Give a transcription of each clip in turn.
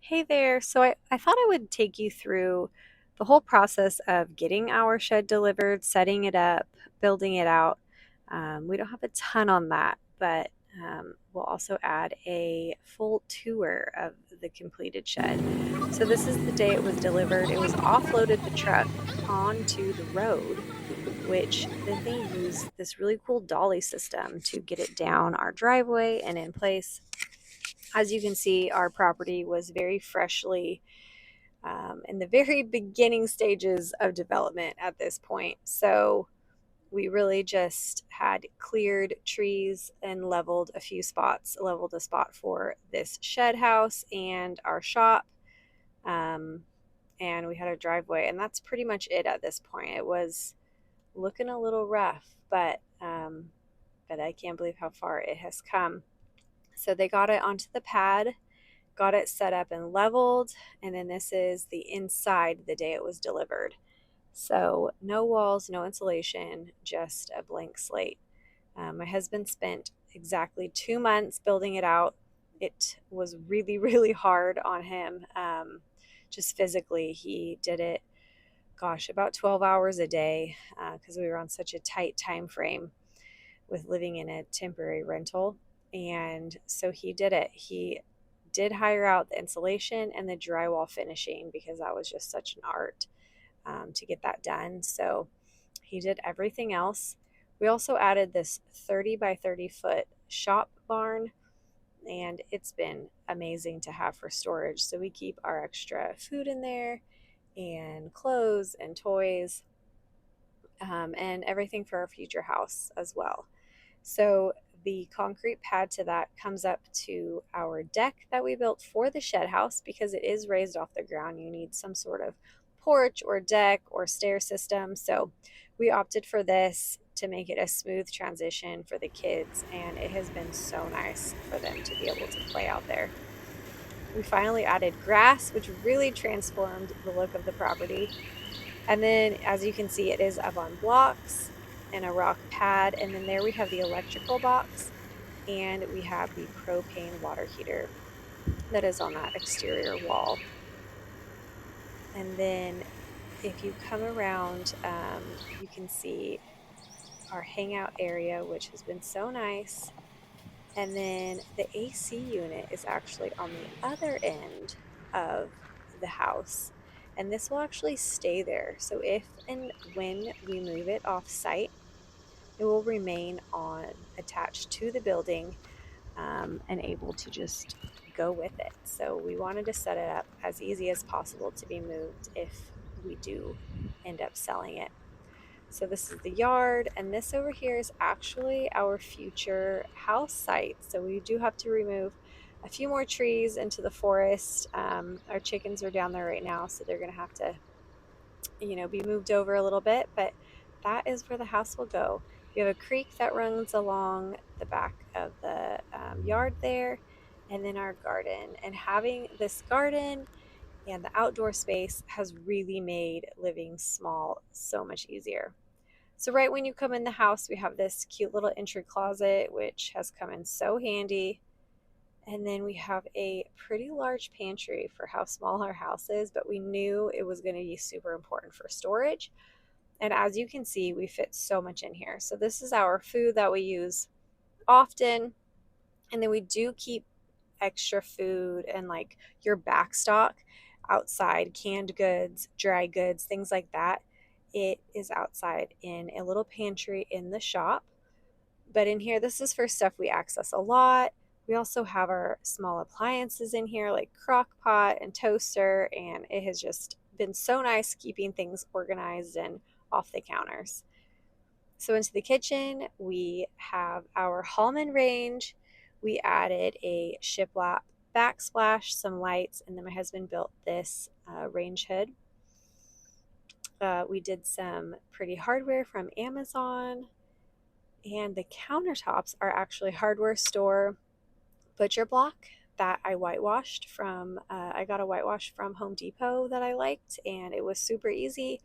Hey there. So I thought I would take you through the whole process of getting our shed delivered, setting it up, building it out. We don't have a ton on that, but we'll also add a full tour of the completed shed. So this is the day it was delivered. It was offloaded the truck onto the road, which then they used this really cool dolly system to get it down our driveway and in place. As you can see, our property was very freshly in the very beginning stages of development at this point. So we really just had cleared trees and leveled a few spots, leveled a spot for this shed house and our shop. Um, and we had a driveway, and that's pretty much it at this point. It was looking a little rough, but I can't believe how far it has come. So they got it onto the pad, got it set up and leveled, and then this is the inside the day it was delivered. So no walls, no insulation, just a blank slate. My husband spent exactly 2 months building it out. It was really, really hard on him. Just physically, he did it, gosh, about 12 hours a day because we were on such a tight time frame with living in a temporary rental. And so he did it. He did hire out the insulation and the drywall finishing because that was just such an art to get that done. So he did everything else. We also added this 30 by 30-foot shop barn, and it's been amazing to have for storage. So we keep our extra food in there and clothes and toys and everything for our future house as well. So the concrete pad to that comes up to our deck that we built for the shed house because it is raised off the ground. You need some sort of porch or deck or stair system. So we opted for this to make it a smooth transition for the kids, and it has been so nice for them to be able to play out there. We finally added grass, which really transformed the look of the property. And then, as you can see, it is up on blocks and a rock pad. And then there we have the electrical box, and we have the propane water heater that is on that exterior wall. And then if you come around, you can see our hangout area, which has been so nice. And then the AC unit is actually on the other end of the house. And this will actually stay there. So if and when we move it off site, it will remain on attached to the building and able to just go with it. So we wanted to set it up as easy as possible to be moved if we do end up selling it. So this is the yard, and this over here is actually our future house site. So we do have to remove a few more trees into the forest. Our chickens are down there right now, so they're going to have to, be moved over a little bit, but that is where the house will go. We have a creek that runs along the back of the yard there, and then our garden. And having this garden and the outdoor space has really made living small so much easier. So right when you come in the house, we have this cute little entry closet, which has come in so handy. And then we have a pretty large pantry for how small our house is, but we knew it was going to be super important for storage. And as you can see, we fit so much in here. So this is our food that we use often. And then we do keep extra food and like your back stock outside, canned goods, dry goods, things like that. It is outside in a little pantry in the shop. But in here, this is for stuff we access a lot. We also have our small appliances in here like crock pot and toaster, and it has just been so nice keeping things organized and off the counters. So into the kitchen, we have our Hallman range. We added a shiplap backsplash, some lights, and then my husband built this range hood. We did some pretty hardware from Amazon, and the countertops are actually hardware store butcher block that I whitewashed from. I got a whitewash from Home Depot that I liked, and it was super easy.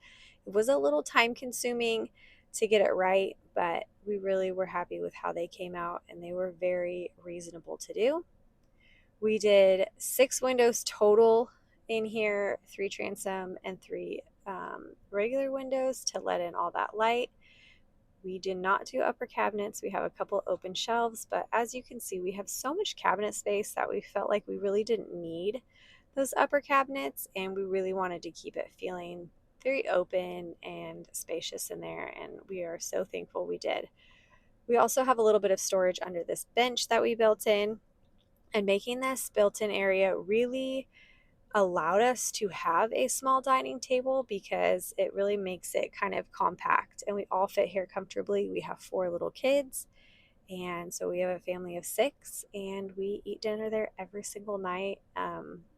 It was a little time consuming to get it right, but we really were happy with how they came out, and they were very reasonable to do. We did 6 windows total in here, 3 transom and 3 regular windows to let in all that light. We did not do upper cabinets. We have a couple open shelves, but as you can see, we have so much cabinet space that we felt like we really didn't need those upper cabinets, and we really wanted to keep it feeling very open and spacious in there, and we are so thankful we did. We also have a little bit of storage under this bench that we built in, and making this built-in area really allowed us to have a small dining table because it really makes it kind of compact, and we all fit here comfortably. We have 4 little kids, and so we have a family of 6, and we eat dinner there every single night,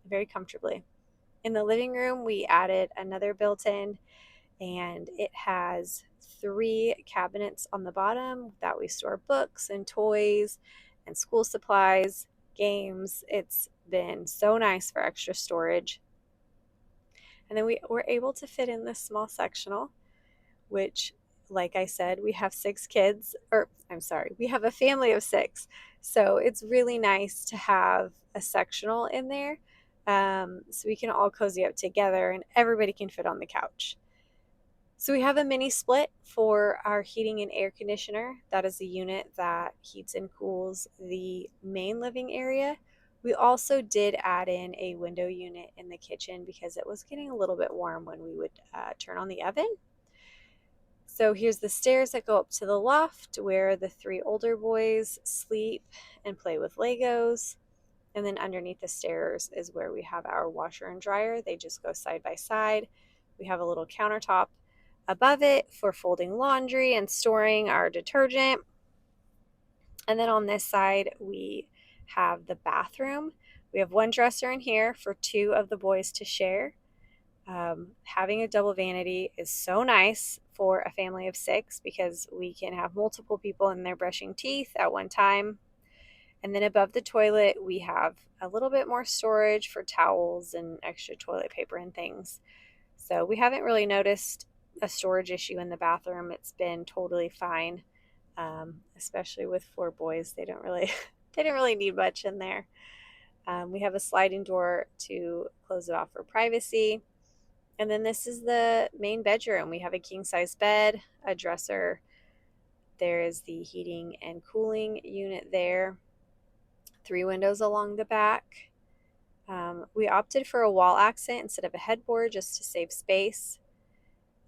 very comfortably. In the living room, we added another built-in, and it has 3 cabinets on the bottom that we store books and toys and school supplies, games. It's been so nice for extra storage. And then we were able to fit in this small sectional, which, like I said, we have 6 kids, or I'm sorry, we have a family of 6. So it's really nice to have a sectional in there, so we can all cozy up together and everybody can fit on the couch. So we have a mini split for our heating and air conditioner. That is a unit that heats and cools the main living area. We also did add in a window unit in the kitchen because it was getting a little bit warm when we would turn on the oven. So here's the stairs that go up to the loft where the 3 older boys sleep and play with Legos. And then underneath the stairs is where we have our washer and dryer. They just go side by side. We have a little countertop above it for folding laundry and storing our detergent. And then on this side, we have the bathroom. We have 1 dresser in here for 2 of the boys to share. Having a double vanity is so nice for a family of 6 because we can have multiple people in there brushing teeth at one time. And then above the toilet, we have a little bit more storage for towels and extra toilet paper and things. So we haven't really noticed a storage issue in the bathroom. It's been totally fine, especially with 4 boys. They don't really they didn't really need much in there. We have a sliding door to close it off for privacy. And then this is the main bedroom. We have a king-size bed, a dresser. There is the heating and cooling unit there. 3 windows along the back. We opted for a wall accent instead of a headboard just to save space.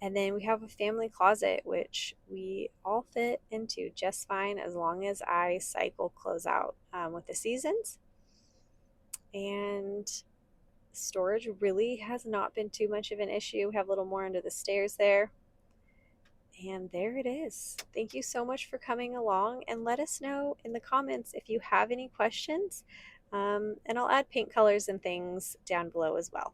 And then we have a family closet, which we all fit into just fine as long as I cycle clothes out with the seasons. And storage really has not been too much of an issue. We have a little more under the stairs there. And there it is. Thank you so much for coming along, and let us know in the comments if you have any questions. And I'll add paint colors and things down below as well.